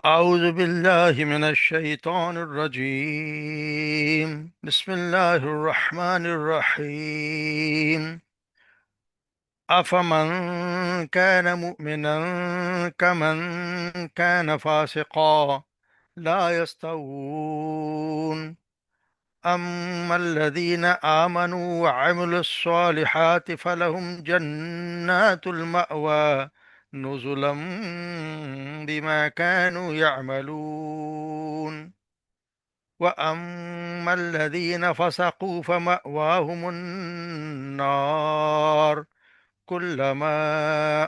أعوذ بالله من الشيطان الرجيم. بسم الله الرحمن الرحيم. أفمن كان مؤمنا كمن كان فاسقا لا يستوون. أما الذين آمنوا وعملوا الصالحات فلهم جنات المأوى نزلا بما كانوا يعملون. وأما الذين فسقوا فمأواهم النار كلما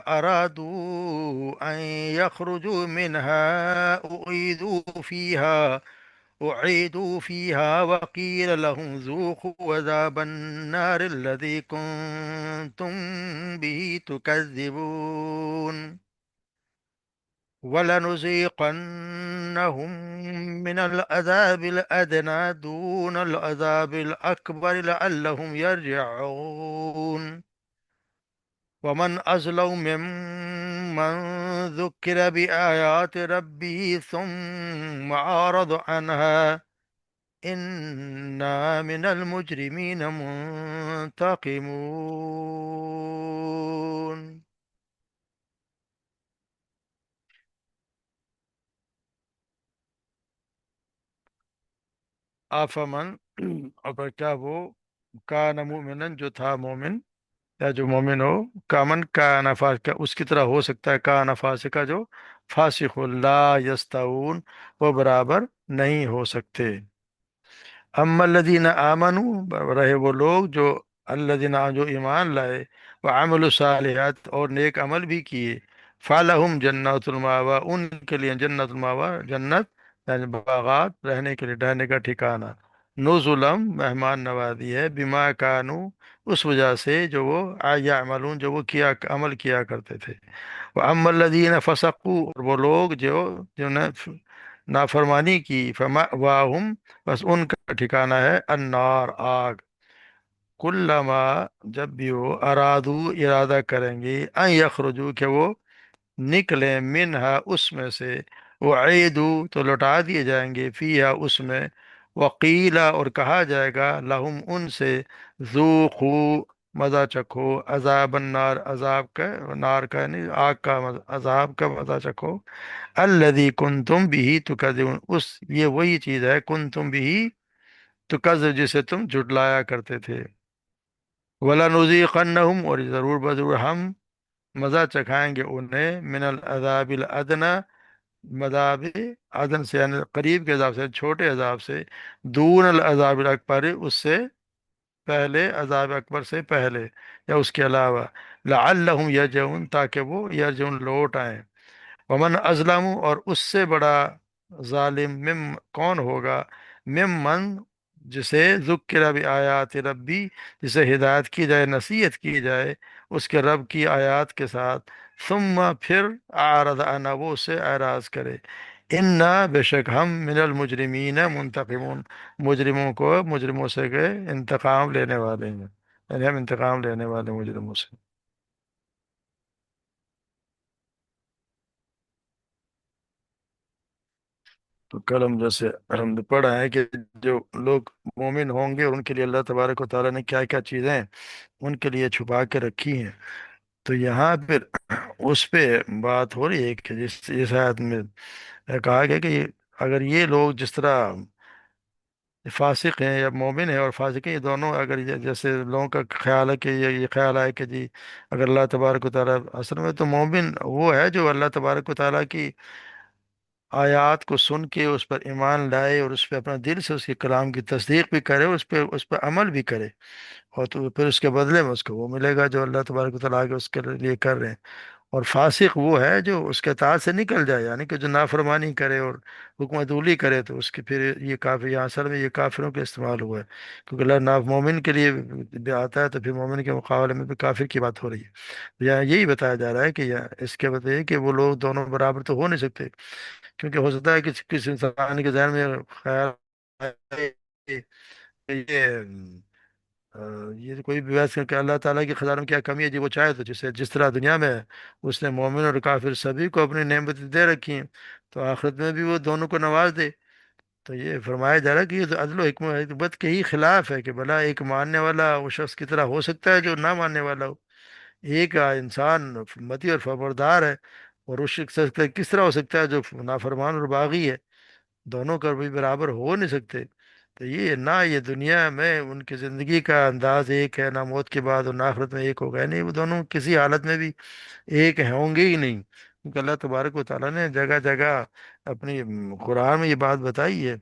أرادوا أن يخرجوا منها أعيدوا فيها وقيل لهم ذوقوا عذاب النار الذي كنتم به تكذبون. ولنذيقنهم من العذاب الأدنى دون العذاب الأكبر لعلهم يرجعون. ومن أظلم ممن ذكر بآيات ربه ثم أعرض عنها إنا من المجرمين منتقمون. آفمن اور کیا وہ کان مومنن جو تھا مومن یا جو مومن ہو کامن کا نفاس کا اس کی طرح ہو سکتا ہے کا نفاس کا جو فاسق لا یستوون وہ برابر نہیں ہو سکتے. اما الذین آمنوا رہے وہ لوگ جو الذین جو ایمان لائے وعملوا الصالحات اور نیک عمل بھی کیے فلہم جنات المأوی ان کے لیے جنت المأوی جنت یعنی باغات رہنے کے لیے ٹھہرنے کا ٹھکانہ نزلم مہمان نوازی ہے بما کانو اس وجہ سے جو وہ یعملون جو وہ کیا عمل کیا کرتے تھے. وَأَمَّا الَّذِينَ فَسَقُوا اور وہ لوگ جو نے نافرمانی کی فَمَأْوَاهُمْ بس ان کا ٹھکانہ ہے النار آگ. کلما جب بھی وہ ارادو ارادہ کریں گے ان یخرجو کہ وہ نکلیں منہا اس میں سے وعیدو تو لوٹا دیے جائیں گے فیہا اس میں وقیلا اور کہا جائے گا لہم ان سے ذوقو مزہ چکھو عذاب النار عذاب کا نار کا نہیں آگ کا عذاب کا مزہ چکھو الذی کنتم بھی تکذبون اس یہ وہی چیز ہے کنتم بھی تکذب جسے تم جھٹلایا کرتے تھے. وَلَنُذِيقَنَّهُمْ اور ضرور بضرور ہم مزہ چکھائیں گے انہیں من العذاب الادنی مذاب ادن سے یعنی قریب کے عذاب سے چھوٹے عذاب سے دون العذاب الاکبر اس سے پہلے عذاب اکبر سے پہلے یا اس کے علاوہ لعلہم یرجعون تاکہ وہ یرجعون لوٹ آئیں. ومن ازلم اور اس سے بڑا ظالم کون ہوگا ممن جسے ذکر بھی آیات ربی جسے ہدایت کی جائے نصیحت کی جائے اس کے رب کی آیات کے ساتھ ثم پھر اعرض عنہ وہ اس سے اعراض کرے. انا بے شک ہم من المجرمین منتقمون مجرموں سے کے انتقام لینے والے ہیں یعنی ہم انتقام لینے والے ہیں مجرموں سے. تو کل ہم جیسے ہم نے پڑھا ہے کہ جو لوگ مومن ہوں گے ان کے لیے اللہ تبارک و تعالیٰ نے کیا کیا چیزیں ان کے لیے چھپا کے رکھی ہیں. تو یہاں پھر اس پہ بات ہو رہی ہے کہ جس آیت میں کہا گیا کہ اگر یہ لوگ جس طرح فاسق ہیں یا مومن ہیں اور فاسق ہیں یہ دونوں اگر جیسے لوگوں کا خیال ہے کہ یہ خیال آئے کہ جی اگر اللہ تبارک و تعالیٰ اصل میں تو مومن وہ ہے جو اللہ تبارک و تعالیٰ کی آیات کو سن کے اس پر ایمان لائے اور اس پہ اپنا دل سے اس کے کلام کی تصدیق بھی کرے اس پہ عمل بھی کرے اور تو پھر اس کے بدلے میں اس کو وہ ملے گا جو اللہ تبارک و تعالیٰ آگے اس کے لیے کر رہے ہیں. اور فاسق وہ ہے جو اس کے اطاعت سے نکل جائے یعنی کہ جو نافرمانی کرے اور حکم عدولی کرے تو اس کی پھر یہ کافر یہاں اصل میں یہ کافروں کے استعمال ہوا ہے کیونکہ اللہ مومن کے لیے بھی آتا ہے تو پھر مومن کے مقابلے میں بھی کافر کی بات ہو رہی ہے. تو یہاں یہی بتایا جا رہا ہے کہ اس کے بتائیے کہ وہ لوگ دونوں برابر تو ہو نہیں سکتے کیونکہ ہو سکتا ہے کہ کسی انسان کے ذہن میں خیال آئے کہ یہ یہ تو کوئی بھی بحث کر کہ اللہ تعالیٰ کے خزانوں میں کیا کمی ہے؟ جی وہ چاہے تو جسے جس طرح دنیا میں ہے، اس نے مومن اور کافر سبھی کو اپنی نعمتیں دے رکھی ہیں، تو آخرت میں بھی وہ دونوں کو نواز دے۔ تو یہ فرمایا جا رہا ہے کہ یہ تو عدل و حکمت کے ہی خلاف ہے کہ بھلا ایک ماننے والا اس شخص کی طرح ہو سکتا ہے جو نہ ماننے والا ہو؟ ایک انسان متی اور فرمانبردار ہے، اور اس شخص سے کس طرح ہو سکتا ہے جو نافرمان اور باغی ہے؟ دونوں کا بھی برابر ہو نہیں سکتے۔ تو یہ نہ یہ دنیا میں ان کی زندگی کا انداز ایک ہے، نہ موت کے بعد اور نہ آخرت میں ایک ہوگا، نہیں وہ دونوں کسی حالت میں بھی ایک ہوں گے ہی نہیں، کیونکہ اللہ تبارک و تعالیٰ نے جگہ جگہ اپنی قرآن میں یہ بات بتائی ہے۔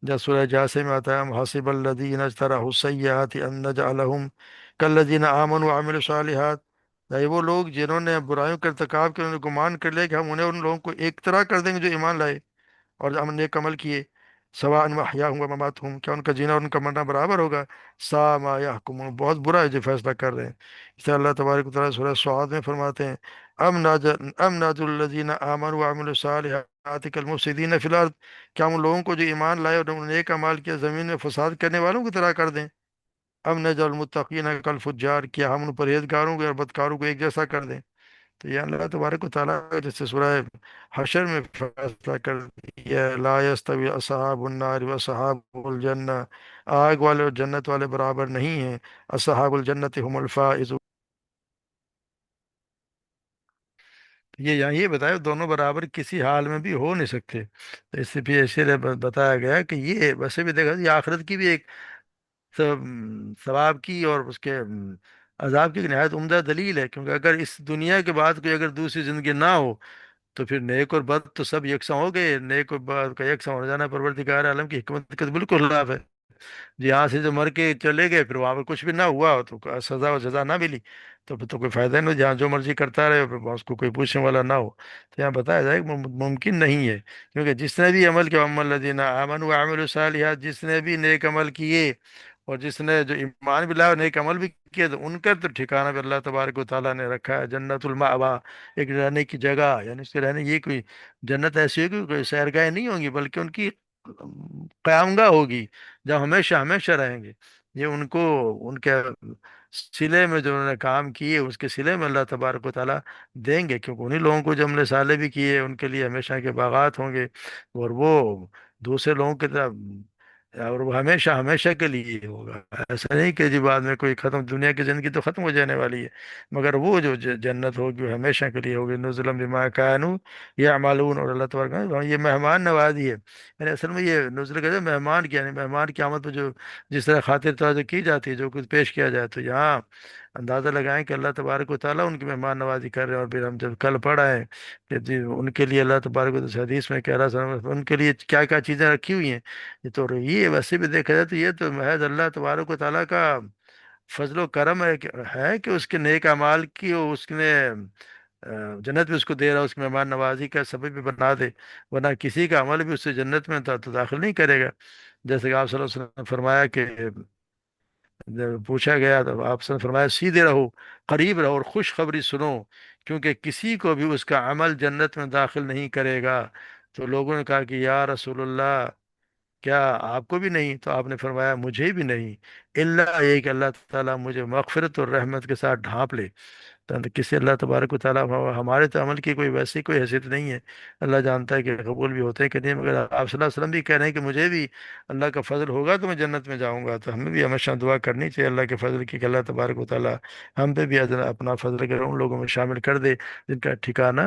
جب سورہ جاسے میں آتا ہے ہم حسب الذین اجترحوا السیئات ان نجعلہم کالذین آمنوا وعملوا الصالحات، یہ وہ لوگ جنہوں نے برائیوں کا ارتکاب کیا، انہوں نے گمان کر لیا کہ ہم انہیں ان لوگوں کو ایک طرح کر دیں گے جو ایمان لائے اور ہم نے نیک عمل کیے، سواء محیاہم و مماتہم، کیا ان کا جینا اور ان کا مرنا برابر ہوگا؟ سا ما یحکمون، بہت برا ہے جو فیصلہ کر رہے ہیں۔ اس طرح اللہ تبارک و تعالیٰ سورہ سعاد میں فرماتے ہیں ام ناج الذین آمنوا وعملوا الصالحات کالمفسدین فی الارض، کیا ہم ان لوگوں کو جو ایمان لائے اور انہوں نے نیک اعمال کیا زمین میں فساد کرنے والوں کی طرح کر دیں؟ ام نجعل المتقین کالفجار، کیا ہم ان پرہیزگاروں کو اور بدکاروں کو ایک جیسا کر دیں؟ تو یہ اللہ تبارک و تعالیٰ کا جیسے سورہ حشر میں فیصلہ کر دیا لا یستوی اصحاب النار و اصحاب الجنہ، آگ والے اور جنت والے برابر نہیں ہیں، اصحاب الجنت هم الفائزون، یہ یہاں یہ بتایا دونوں برابر کسی حال میں بھی ہو نہیں سکتے۔ تو اس سے بھی اسی لیے بتایا گیا کہ یہ ویسے بھی دیکھا یہ آخرت کی بھی ایک ثواب کی اور اس کے عذاب کی ایک نہایت عمدہ دلیل ہے، کیونکہ اگر اس دنیا کے بعد کوئی اگر دوسری زندگی نہ ہو تو پھر نیک اور بد تو سب یکساں ہو گئے، نیک اور بد کا یکساں ہو جانا پروردگار عالم کی حکمت کا تو بالکل خلاف ہے۔ جی یہاں سے جو مر کے چلے گئے پھر وہاں پہ کچھ بھی نہ ہوا تو سزا و جزا نہ ملی، تو پھر تو کوئی فائدہ نہیں، جہاں جو مرضی کرتا رہے پھر اس کو کوئی پوچھنے والا نہ ہو۔ تو یہاں بتایا جائے کہ ممکن نہیں ہے، کیونکہ جس نے بھی عمل کیا عمل الذین آمنوا وعملوا الصالحات، جس نے بھی نیک عمل کیے اور جس نے جو ایمان بھی لایا اور نیک عمل بھی کیے، تو ان کا تو ٹھکانہ بھی اللہ تبارک و تعالیٰ نے رکھا ہے جنت المأوا، ایک رہنے کی جگہ، یعنی اس کے رہنے یہ کوئی جنت ایسی ہوگی کوئی سیرگاہیں نہیں ہوں گی بلکہ ان کی قیام گاہ ہوگی جب ہمیشہ ہمیشہ رہیں گے۔ یہ ان کو ان کے سلے میں جو انہوں نے کام کیے اس کے سلے میں اللہ تبارک و تعالیٰ دیں گے، کیونکہ انہی لوگوں کو جو عمل صالح بھی کیے ان کے لیے ہمیشہ کے باغات ہوں گے، اور وہ دوسرے لوگوں کی طرح اور وہ ہمیشہ ہمیشہ کے لیے ہوگا۔ ایسا نہیں کہ جی بعد میں کوئی ختم، دنیا کی زندگی تو ختم ہو جانے والی ہے، مگر وہ جو جنت ہوگی وہ ہمیشہ کے لیے ہوگی، نزلا بما کانوا یعملون، اور اللہ تبارک یہ مہمان نوازی ہے، یعنی اصل میں یہ نزل کا جو مہمان کیا، یعنی مہمان کی آمد پہ جو جس طرح خاطر تواضع کی جاتی ہے، جو کچھ پیش کیا جائے، تو یہاں اندازہ لگائیں کہ اللہ تبارک و تعالیٰ ان کی مہمان نوازی کر رہے ہیں۔ اور پھر ہم جب کل پڑھا ہے کہ جی ان کے لیے اللہ تبارک و تعالیٰ حدیث میں کہہ رہا ان کے لیے کیا کیا چیزیں رکھی ہوئی ہیں، یہ تو یہ ویسے بھی دیکھا جائے تو یہ تو محض اللہ تبارک و تعالیٰ کا فضل و کرم ہے کہ اس کے نیک اعمال کی اور اس نے جنت بھی اس کو دے رہا، اس کی مہمان نوازی کا سبب بھی بنا دے، ورنہ کسی کا عمل بھی اس سے جنت میں تھا تو داخل نہیں کرے گا۔ جیسے کہ آپ صلی اللہ علیہ وسلم نے فرمایا کہ جب پوچھا گیا تو آپ صلی اللہ علیہ وسلم نے فرمایا سیدھے رہو، قریب رہو اور خوشخبری سنو، کیونکہ کسی کو بھی اس کا عمل جنت میں داخل نہیں کرے گا۔ تو لوگوں نے کہا کہ یا رسول اللہ کیا آپ کو بھی نہیں؟ تو آپ نے فرمایا مجھے بھی نہیں، اللہ یہ کہ اللہ تعالیٰ مجھے مغفرت اور رحمت کے ساتھ ڈھانپ لے۔ تو کسی اللہ تبارک و تعالیٰ ہمارے تو عمل کی کوئی ویسی کوئی حیثیت نہیں ہے، اللہ جانتا ہے کہ قبول بھی ہوتے ہیں کہ نہیں، مگر آپ صلی اللہ علیہ وسلم بھی کہہ رہے ہیں کہ مجھے بھی اللہ کا فضل ہوگا تو میں جنت میں جاؤں گا، تو ہمیں بھی ہمیشہ دعا کرنی چاہیے اللہ کے فضل کی کہ اللہ تبارک و تعالیٰ ہم پہ بھی اپنا فضل کرے، ان لوگوں میں شامل کر دے جن کا ٹھکانہ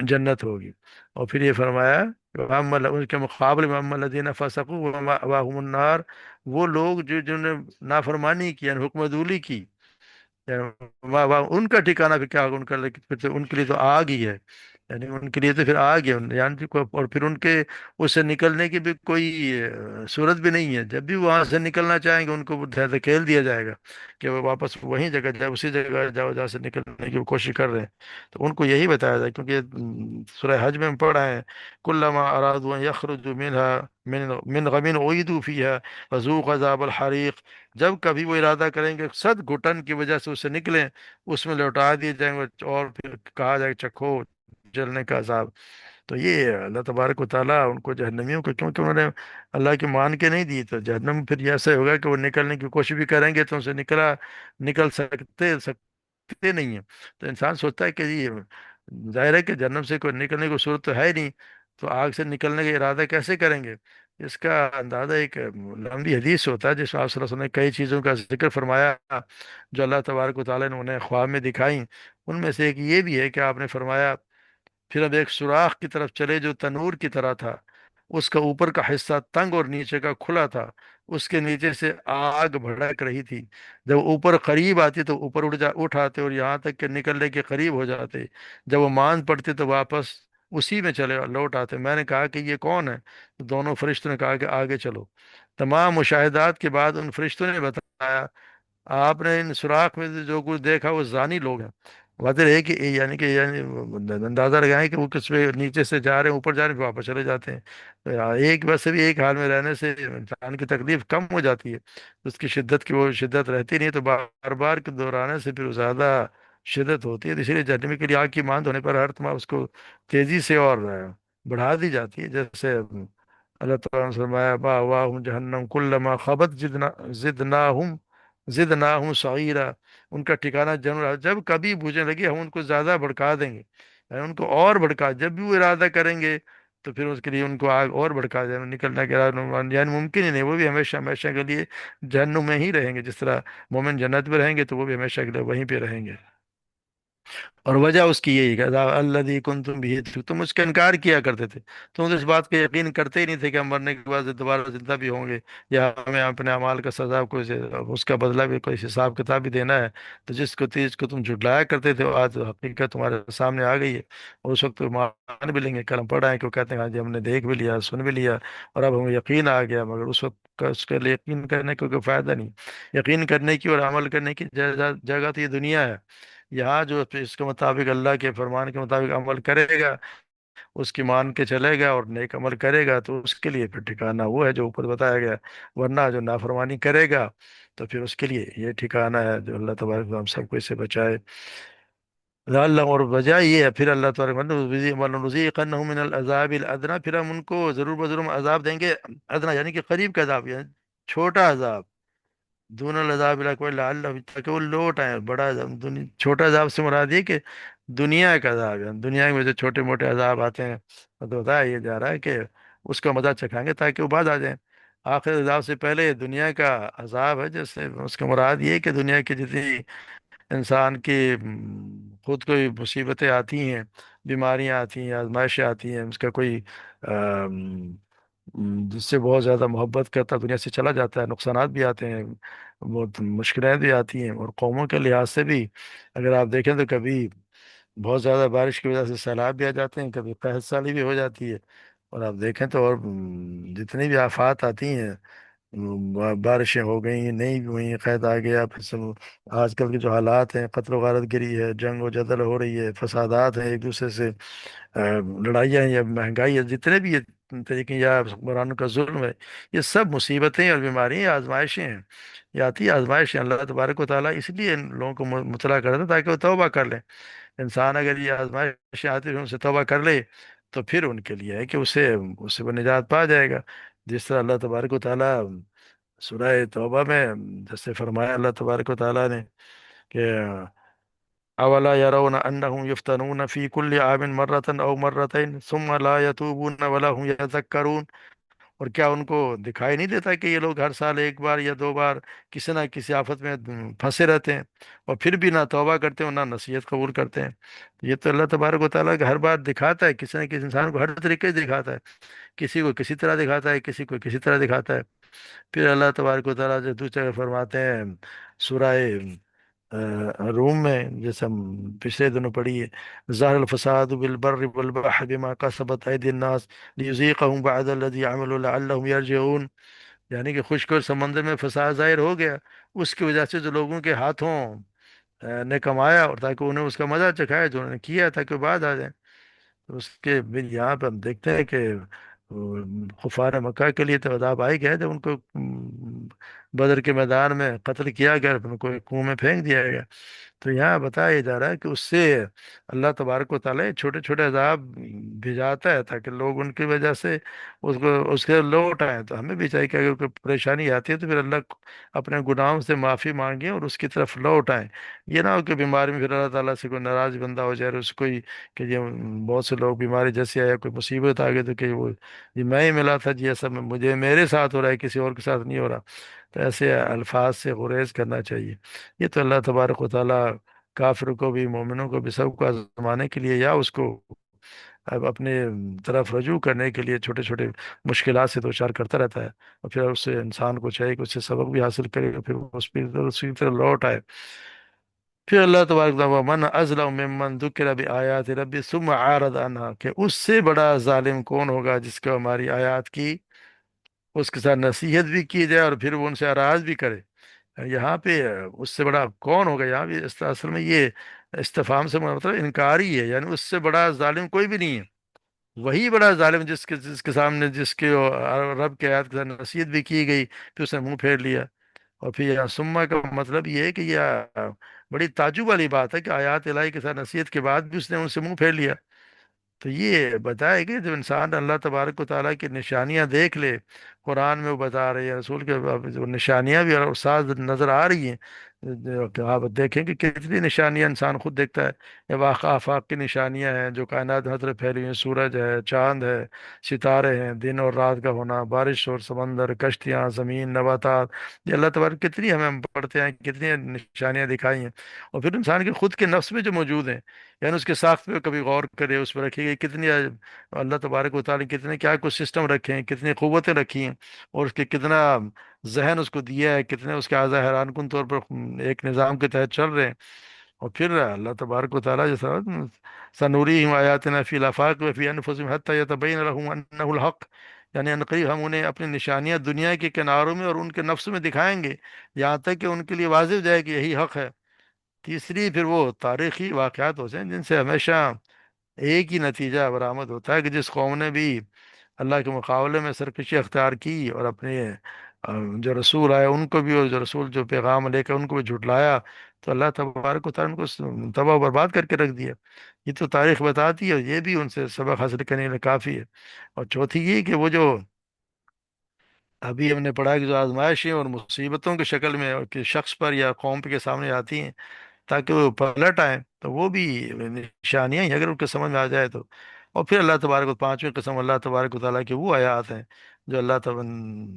جنت ہوگی۔ اور پھر یہ فرمایا ان کے مقابلے میں اما الذین فسقوا ومأواہم النار، وہ لوگ جو جنہوں نے نافرمانی کی یعنی حکم عدولی کی، یعنی ان کا ٹھکانہ پھر کیا ہوگا؟ ان کا پھر تو ان کے لیے تو آگ ہی ہے، یعنی ان کے لیے تو پھر آگ ہے، یعنی اور پھر ان کے اس سے نکلنے کی بھی کوئی صورت بھی نہیں ہے، جب بھی وہاں سے نکلنا چاہیں گے ان کو دھکیل دیا جائے گا کہ وہ واپس وہیں جگہ جائے، اسی جگہ جاؤ جہاں سے نکلنے کی وہ کوشش کر رہے ہیں۔ تو ان کو یہی بتایا جائے، کیونکہ سورہ حج میں ہم پڑھا ہے کلما ارادوا ان یخرجوا منها من غم اعیدوا فیها وذوقوا عذاب الحریق، جب کبھی وہ ارادہ کریں گے صد گھٹن کی وجہ سے اس سے نکلیں، اس میں لوٹا دیے جائیں گے اور پھر کہا جائے کہ چکھو جلنے کا عذاب۔ تو یہ اللہ تبارک و تعالیٰ ان کو جہنمیوں کو، کیونکہ انہوں نے اللہ کی مان کے نہیں دی، تو جہنم پھر یہ ایسا ہوگا کہ وہ نکلنے کی کوشش بھی کریں گے تو ان سے نکل سکتے نہیں ہیں۔ تو انسان سوچتا ہے کہ یہ ظاہر ہے کہ جہنم سے کوئی نکلنے کی صورت تو ہے ہی نہیں، تو آگ سے نکلنے کا ارادہ کیسے کریں گے؟ اس کا اندازہ ایک لمبی حدیث سے ہوتا ہے، جس میں آپ صلی اللہ علیہ وسلم نے کئی چیزوں کا ذکر فرمایا جو اللہ تبارک و تعالیٰ نے انہیں خواب میں دکھائیں۔ ان میں سے ایک یہ بھی ہے کہ آپ نے فرمایا پھر اب ایک سوراخ کی طرف چلے جو تنور کی طرح تھا، اس کا اوپر کا حصہ تنگ اور نیچے کا کھلا تھا، اس کے نیچے سے آگ بھڑک رہی تھی۔ جب اوپر قریب آتی تو اوپر اٹھ آتے اور یہاں تک کہ نکلنے کے قریب ہو جاتے، جب وہ مان پڑتے تو واپس اسی میں چلے لوٹ آتے۔ میں نے کہا کہ یہ کون ہے؟ تو دونوں فرشتوں نے کہا کہ آگے چلو۔ تمام مشاہدات کے بعد ان فرشتوں نے بتایا آپ نے ان سوراخ میں سے جو کچھ دیکھا وہ زانی لوگ ہیں۔ واضح ہے کہ یعنی کہ یعنی اندازہ لگائیں کہ وہ کس پہ نیچے سے جا رہے ہیں اوپر جا رہے ہیں پھر واپس چلے جاتے ہیں۔ تو ایک بس بھی ایک حال میں رہنے سے انسان کی تکلیف کم ہو جاتی ہے، اس کی شدت کی وہ شدت رہتی نہیں، تو بار بار کے دہرانے سے پھر زیادہ شدت ہوتی ہے۔ تو اسی لیے جہنمی کے لیے آگ کی ماند ہونے پر ہر تمام اس کو تیزی سے اور بڑھا دی جاتی ہے۔ جیسے اللہ تعالیٰ نے فرمایا با واہم جہنم کلما خبت زدناہم سعیرا، ان کا ٹھکانہ جنت ہے، جب کبھی بوجھنے لگے ہم ان کو زیادہ بھڑکا دیں گے، یعنی ان کو اور بھڑکا، جب بھی وہ ارادہ کریں گے تو پھر اس کے لیے ان کو آگ اور بھڑکا دیں، نکلنا کے ارادہ یعنی ممکن ہی نہیں، وہ بھی ہمیشہ ہمیشہ کے لیے جہنم میں ہی رہیں گے، جس طرح مومن جنت میں رہیں گے تو وہ بھی ہمیشہ کے لیے وہیں پہ رہیں گے۔ اور وجہ اس کی یہی کہ الذی کنتم بھی، تم اس کا انکار کیا کرتے تھے، تم تو اس بات کا یقین کرتے ہی نہیں تھے کہ ہم مرنے کے بعد دوبارہ زندہ بھی ہوں گے، یا ہمیں اپنے اعمال کا سزا کو اس کا بدلہ بھی کوئی حساب کتاب بھی دینا ہے۔ تو جس کو تیز کو تم جھٹلایا کرتے تھے وہ آج حقیقت تمہارے سامنے آ گئی ہے، اور اس وقت تو مان بھی لیں گے، کلم پڑھ آئے کہ وہ کہتے ہیں ہاں جی ہم نے دیکھ بھی لیا سن بھی لیا اور اب ہمیں یقین آ گیا، مگر اس وقت کا اس کے لیے یقین کرنے کا کوئی فائدہ نہیں۔ یقین کرنے کی اور عمل کرنے کی جگہ تو یہ دنیا ہے، یہاں جو اس کے مطابق اللہ کے فرمان کے مطابق عمل کرے گا، اس کی مان کے چلے گا اور نیک عمل کرے گا تو اس کے لیے پھر ٹھکانہ وہ ہے جو اوپر بتایا گیا، ورنہ جو نافرمانی کرے گا تو پھر اس کے لیے یہ ٹھکانہ ہے جو اللہ تبارک ہم سب کو اس سے بچائے۔ اللہ، اور وجہ یہ ہے پھر اللہ تبارک وَنُذِيقَنَّهُم مِّنَ الْعَذَابِ الْأَدْنَىٰ، پھر ہم ان کو ضرور بضرور ہم عذاب دیں گے، ادنا یعنی کہ قریب کا عذاب، یعنی چھوٹا عذاب، دون العذاب الاکبر لعلہم، تاکہ وہ لوٹ آئیں۔ بڑا عذاب چھوٹا عذاب سے مراد یہ کہ دنیا کا عذاب ہے، دنیا میں جو چھوٹے موٹے عذاب آتے ہیں وہ تو بتایا یہ جا رہا ہے کہ اس کا مزہ چکھائیں گے تاکہ وہ بعد آ جائیں۔ آخر عذاب سے پہلے دنیا کا عذاب ہے، جیسے اس کا مراد یہ ہے کہ دنیا کی جتنی انسان کی خود کوئی مصیبتیں آتی ہیں، بیماریاں آتی ہیں، آزمائشیں آتی ہیں، اس کا کوئی جس سے بہت زیادہ محبت کرتا ہے دنیا سے چلا جاتا ہے، نقصانات بھی آتے ہیں، بہت مشکلات بھی آتی ہیں، اور قوموں کے لحاظ سے بھی اگر آپ دیکھیں تو کبھی بہت زیادہ بارش کی وجہ سے سیلاب بھی آ جاتے ہیں، کبھی قحط سالی بھی ہو جاتی ہے، اور آپ دیکھیں تو اور جتنی بھی آفات آتی ہیں، بارشیں ہو گئی نہیں بھی ہوئی، قحط آ گیا، پھر سب آج کل کے جو حالات ہیں، قتل و غارت گری ہے، جنگ و جدل ہو رہی ہے، فسادات ہیں ایک دوسرے سے، لڑائیاں ہیں یا مہنگائی ہے، جتنے بھی یہ طریقے یا حکمرانوں کا ظلم ہے، یہ سب مصیبتیں اور بیماریاں آزمائشیں ہیں، یہ آتی آزمائشیں اللہ تبارک و تعالیٰ اس لیے ان لوگوں کو مطلع کرتا ہے تاکہ وہ توبہ کر لیں۔ انسان اگر یہ آزمائشیں آتی ہیں ان سے توبہ کر لے تو پھر ان کے لیے ہے کہ اسے وہ نجات پا جائے گا، جس طرح اللہ تبارک و تعالیٰ سورہ توبہ میں جیسے فرمایا اللہ تبارک و تعالیٰ نے کہ اولا يرون انهم يفتنون في كل عام مرة او مرتين ثم لا يتوبون ولا هم يذكرون، اور کیا ان کو دکھائی نہیں دیتا کہ یہ لوگ ہر سال ایک بار یا دو بار کسی نہ کسی آفت میں پھنسے رہتے ہیں، اور پھر بھی نہ توبہ کرتے ہیں اور نہ نصیحت قبول کرتے ہیں؟ یہ تو اللہ تبارک و تعالیٰ کا ہر بار دکھاتا ہے، کسی نہ کسی انسان کو ہر طریقے سے دکھاتا ہے، کسی کو کسی طرح دکھاتا ہے، کسی کو کسی طرح دکھاتا ہے۔ پھر اللہ تبارک و تعالیٰ جو دوسرے جگہ فرماتے ہیں سورہ روم میں، جیسے ہم پچھلے دنوں پڑھی ہے، ظاہر الفساد بالبر والبحر بما کسبت ایدی الناس لیذیقہم بعد الذی عملوا لعلہم یرجعون، یعنی کہ خشک اور سمندر میں فساد ظاہر ہو گیا اس کی وجہ سے جو لوگوں کے ہاتھوں نے کمایا، اور تاکہ انہیں اس کا مزہ چکھایا جو انہوں نے کیا تاکہ وہ بعد آ جائیں۔ تو اس کے بھی یہاں پہ ہم دیکھتے ہیں کہ کفار مکہ کے لیے تو عذاب آ ہی گیا جب ان کو بدر کے میدان میں قتل کیا گیا، پھر کوئی کنویں میں پھینک دیا گیا۔ تو یہاں بتایا جا رہا ہے کہ اس سے اللہ تبارک و تعالیٰ چھوٹے چھوٹے عذاب بھیجاتا ہے تاکہ لوگ ان کی وجہ سے اس کے لوٹ آئیں۔ تو ہمیں بھی چاہیے کہ اگر کوئی پریشانی آتی ہے تو پھر اللہ اپنے گناہوں سے معافی مانگیں اور اس کی طرف لوٹ آئیں۔ یہ نہ ہو کہ بیماری میں پھر اللہ تعالیٰ سے کوئی ناراض بندہ ہو جائے اور اس کوئی کہ یہ بہت سے لوگ بیماری جیسے آیا، کوئی مصیبت آ گئی تو کہ وہ یہ میں ہی ملا تھا، جی ایسا مجھے میرے ساتھ ہو رہا ہے، کسی اور کے ساتھ نہیں ہو رہا۔ تو ایسے الفاظ سے گریز کرنا چاہیے۔ یہ تو اللہ تبارک و تعالیٰ کافر کو بھی مومنوں کو بھی سب کو آزمانے کے لیے یا اس کو اب اپنے طرف رجوع کرنے کے لیے چھوٹے چھوٹے مشکلات سے دوچار کرتا رہتا ہے، اور پھر اس سے انسان کو چاہیے کہ اس سے سبق بھی حاصل کرے اور پھر وہ اس کی طرف لوٹ آئے۔ پھر اللہ تبارک و تعالیٰ من ازلم ممن ذکر بآیات ربی ثم عارض عنہا، کہ اس سے بڑا ظالم کون ہوگا جس کو ہماری آیات کی اس کے ساتھ نصیحت بھی کی جائے اور پھر وہ ان سے اراض بھی کرے۔ یہاں پہ اس سے بڑا کون ہوگا، یہاں بھی اصل میں یہ استفہام سے مطلب انکاری ہے، یعنی اس سے بڑا ظالم کوئی بھی نہیں ہے۔ وہی بڑا ظالم جس کے سامنے جس کے رب کے آیات کے ساتھ نصیحت بھی کی گئی پھر اس نے منہ پھیر لیا۔ اور پھر یہاں سما کا مطلب یہ ہے کہ یہ بڑی تعجب والی بات ہے کہ آیات الہی کے ساتھ نصیحت کے بعد بھی اس نے ان سے منہ پھیر لیا۔ تو یہ بتائے کہ جب انسان اللہ تبارک و تعالیٰ کی نشانیاں دیکھ لے، قرآن میں وہ بتا رہے ہیں، رسول کے جو نشانیاں بھی اور ساتھ نظر آ رہی ہیں، کہ آپ دیکھیں کہ کتنی نشانیاں انسان خود دیکھتا ہے۔ یہ آفاق کی نشانیاں ہیں جو کائنات میں حضرت پھیلی ہوئی ہیں، سورج ہے، چاند ہے، ستارے ہیں، دن اور رات کا ہونا، بارش اور سمندر، کشتیاں، زمین، نباتات، یہ اللہ تبارک کتنی ہمیں پڑھتے ہیں، کتنی نشانیاں دکھائی ہیں۔ اور پھر انسان کے خود کے نفس میں جو موجود ہیں، یعنی اس کے ساخت پہ کبھی غور کرے، اس پہ رکھی گئی کتنی اللہ تبارک و تعالیٰ کتنے کیا کچھ سسٹم رکھے ہیں، کتنی قوتیں رکھی ہیں، اور اس کے کتنا ذہن اس کو دیا ہے، کتنے اس کے اعضاء حیران کن طور پر ایک نظام کے تحت چل رہے ہیں۔ اور پھر اللہ تبارک و تعالیٰ جیسا سنوريهم آیاتنا فی الآفاق وفی انفسهم حتی یتبین لهم انہ الحق، یعنی ان قریب ہم انہیں اپنی نشانیاں دنیا کے کناروں میں اور ان کے نفس میں دکھائیں گے یہاں تک کہ ان کے لیے واضح ہو جائے کہ یہی حق ہے۔ تیسری پھر وہ تاریخی واقعات ہوتے ہیں جن سے ہمیشہ ایک ہی نتیجہ برآمد ہوتا ہے کہ جس قوم نے بھی اللہ کے مقابلے میں سرکشی اختیار کی اور اپنے جو رسول آئے ان کو بھی، اور جو رسول جو پیغام لے کر ان کو بھی جھٹلایا، تو اللہ تبارک و تعالیٰ نے ان کو تباہ و برباد کر کے رکھ دیا۔ یہ تو تاریخ بتاتی ہے، اور یہ بھی ان سے سبق حاصل کرنے کے لیے کافی ہے۔ اور چوتھی یہ کہ وہ جو ابھی ہم نے پڑھا کہ جو آزمائشیں اور مصیبتوں کی شکل میں کہ شخص پر یا قوم کے سامنے آتی ہیں تاکہ وہ پلٹ آئیں، تو وہ بھی نشانیاں ہی اگر ان کے سمجھ میں آ جائے تو۔ اور پھر اللہ تبارک و پانچویں قسم اللہ تبارک و تعالیٰ کی وہ آیات ہیں جو اللہ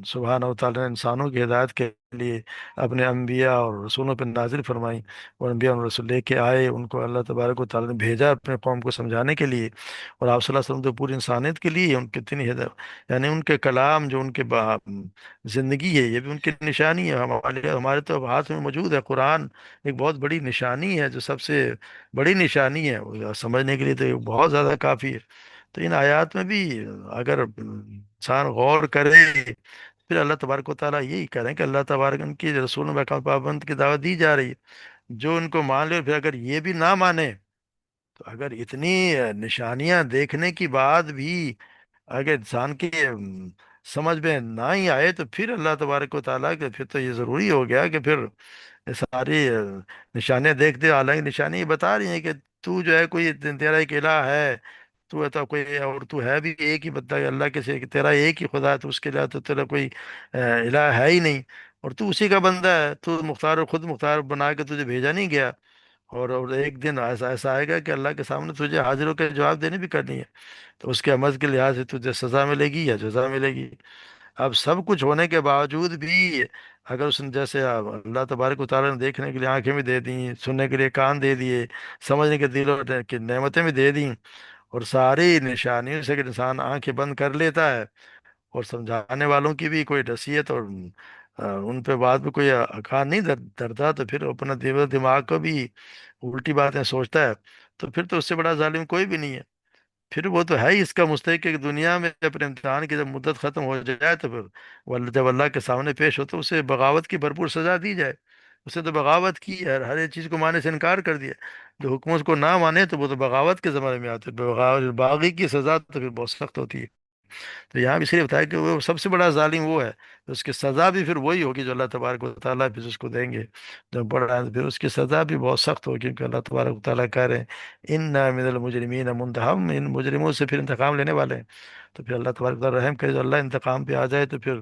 سبحانہ و تعالیٰ نے انسانوں کی ہدایت کے لیے اپنے انبیاء اور رسولوں پہ نازل فرمائیں، اور انبیاء اور رسول لے کے آئے، ان کو اللہ تبارک و تعالیٰ نے بھیجا اپنے قوم کو سمجھانے کے لیے، اور آپ صلی اللہ علیہ وسلم تو پوری انسانیت کے لیے ان کی اتنی ہدایت، یعنی ان کے کلام جو ان کے زندگی ہے یہ بھی ان کی نشانی ہے۔ ہمارے تو ہاتھ میں موجود ہے قرآن، ایک بہت بڑی نشانی ہے، جو سب سے بڑی نشانی ہے، وہ سمجھنے کے لیے تو یہ بہت زیادہ کافی ہے۔ تو ان آیات میں بھی اگر انسان غور کرے، پھر اللہ تبارک و تعالیٰ یہی کریں کہ اللہ تبارک ان کی رسول میں پابند کی دعوت دی جا رہی ہے، جو ان کو مان لے، اور پھر اگر یہ بھی نہ مانے تو اگر اتنی نشانیاں دیکھنے کی بعد بھی اگر انسان کی سمجھ میں نہ ہی آئے، تو پھر اللہ تبارک و تعالیٰ کے پھر تو یہ ضروری ہو گیا کہ پھر یہ ساری نشانیاں دیکھتے، حالانکہ نشانیاں یہ بتا رہی ہیں کہ تو جو ہے کوئی تیرا ایک الہ ہے، تو ہے تو کوئی، اور تو ہے بھی ایک ہی بندہ اللہ کے سے، کہ تیرا ایک ہی خدا ہے، تو اس کے علاوہ تو تیرا کوئی الہ ہے ہی نہیں، اور تو اسی کا بندہ ہے، تو مختار خود مختار بنا کے تجھے بھیجا نہیں گیا۔ اور ایک دن ایسا ایسا آئے گا کہ اللہ کے سامنے تجھے حاضر ہو کے جواب دینے بھی کرنی ہے، تو اس کے عمل کے لحاظ سے تجھے سزا ملے گی یا جزا ملے گی۔ اب سب کچھ ہونے کے باوجود بھی اگر اس نے جیسے اللہ تبارک و تعالیٰ نے دیکھنے کے لیے آنکھیں بھی دے دیں، سننے کے لیے کان دے دیے، سمجھنے کے دلوں کی نعمتیں بھی دے دیں، اور ساری نشانیوں سے کہ انسان آنکھیں بند کر لیتا ہے، اور سمجھانے والوں کی بھی کوئی نصیحت اور ان پہ بعد میں کوئی کان نہیں دھرتا، تو پھر اپنا دماغ کو بھی الٹی باتیں سوچتا ہے، تو پھر تو اس سے بڑا ظالم کوئی بھی نہیں ہے۔ پھر وہ تو ہے ہی اس کا مستحق کہ دنیا میں اپنے امتحان کی جب مدت ختم ہو جائے تو پھر جب اللہ کے سامنے پیش ہو تو اسے بغاوت کی بھرپور سزا دی جائے۔ اسے تو بغاوت کی ہے، ہر ایک چیز کو ماننے سے انکار کر دیا، جو حکم کو نہ مانے تو وہ تو بغاوت کے زمانے میں آتے، بغاوت باغی کی سزا تو پھر بہت سخت ہوتی ہے۔ تو یہاں بھی اس لیے بتایا کہ وہ سب سے بڑا ظالم وہ ہے، تو اس کی سزا بھی پھر وہی ہوگی جو اللہ تبارک و تعالیٰ پھر اس کو دیں گے، جب بڑا ہے پھر اس کی سزا بھی بہت سخت ہوگی، کیونکہ اللہ تبارک و تعالیٰ کہہ رہے ہیں ان من المجرمین منتقم، ان مجرموں سے پھر انتقام لینے والے ہیں، تو پھر اللہ تبارک و تعالیٰ رحم کرے، تو اللہ انتقام پہ آ جائے تو پھر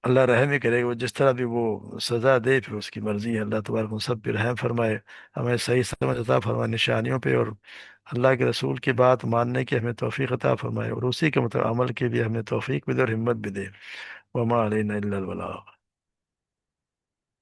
اللہ رحم ہی کرے گا، وہ جس طرح بھی وہ سزا دے پھر اس کی مرضی ہے، اللہ تبارک و سب پہ رحم فرمائے، ہمیں صحیح سمجھ عطا فرمائے نشانیوں پہ، اور اللہ کے رسول کی بات ماننے کی ہمیں توفیق عطا فرمائے، اور اسی کے مطابق عمل کی بھی ہمیں توفیق بھی دے اور ہمت بھی دے، وما علینا الا البلاغ۔